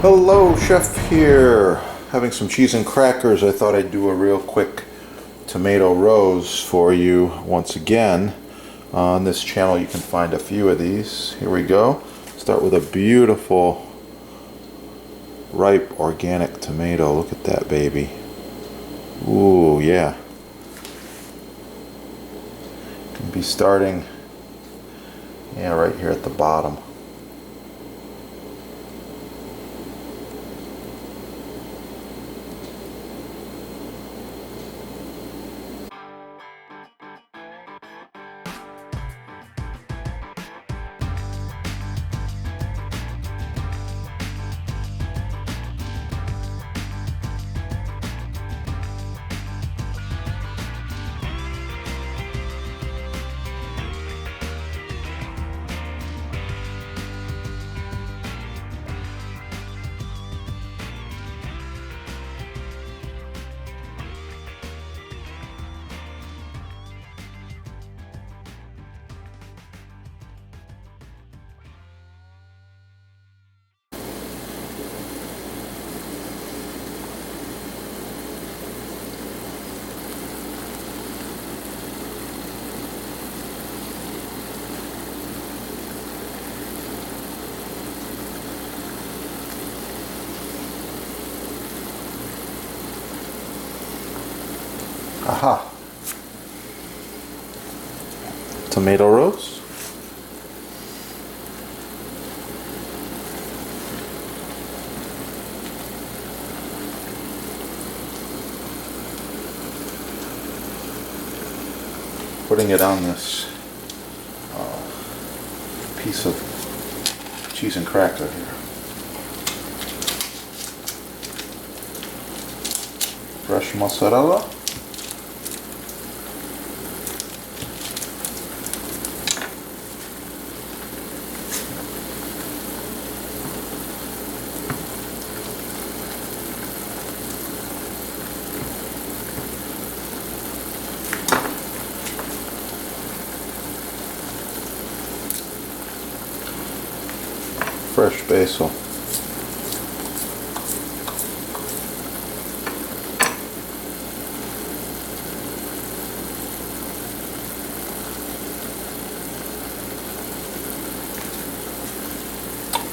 Hello, Chef here. Having some cheese and crackers. I thought I'd do a real quick tomato rose for you once again. On this channel you can find a few of these. Here we go. Start with a beautiful ripe organic tomato. Look at that baby. Ooh, yeah. Can be starting right here at the bottom. Aha! Tomato rose. Putting it on this piece of cheese and cracker here. Fresh mozzarella. Fresh basil.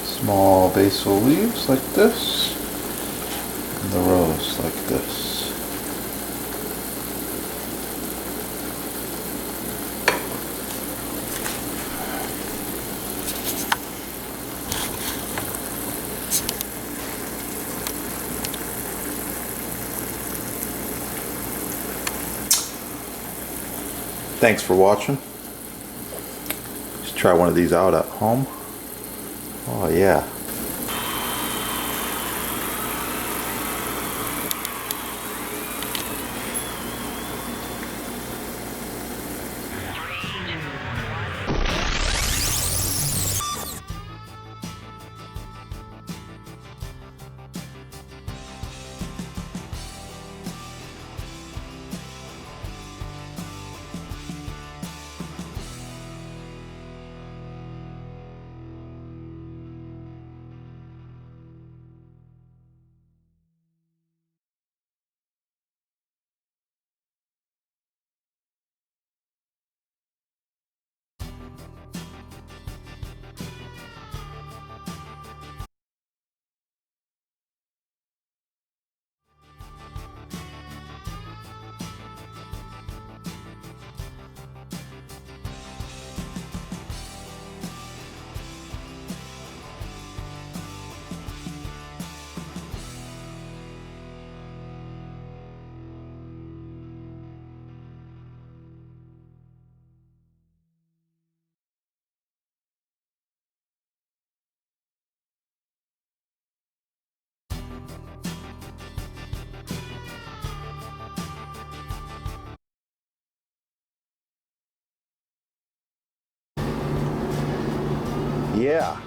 Small basil leaves like this, and the rose like this. Thanks for watching. Just try one of these out at home. Oh yeah. Yeah,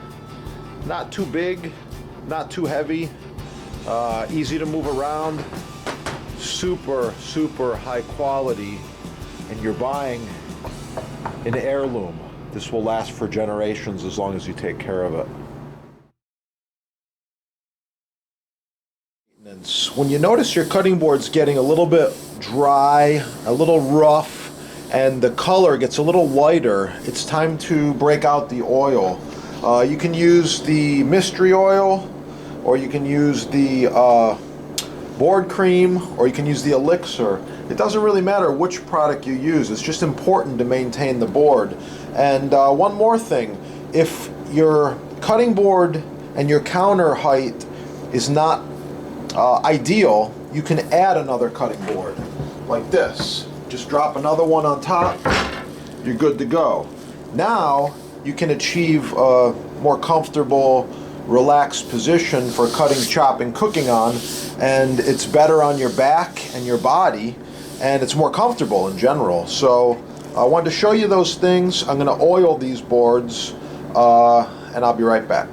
not too big, not too heavy, easy to move around, super high quality, and you're buying an heirloom. This will last for generations as long as you take care of it. When you notice your cutting board's getting a little bit dry, a little rough, and the color gets a little whiter, it's time to break out the oil. You can use the mystery oil, or you can use the board cream, or you can use the elixir. It doesn't really matter which product you use. It's just important to maintain the board. And one more thing, if your cutting board and your counter height is not ideal, you can add another cutting board like this. Just drop another one on top, you're good to go. Now you can achieve a more comfortable, relaxed position for cutting, chopping, cooking on, and it's better on your back and your body, and it's more comfortable in general. So I wanted to show you those things. I'm going to oil these boards, and I'll be right back.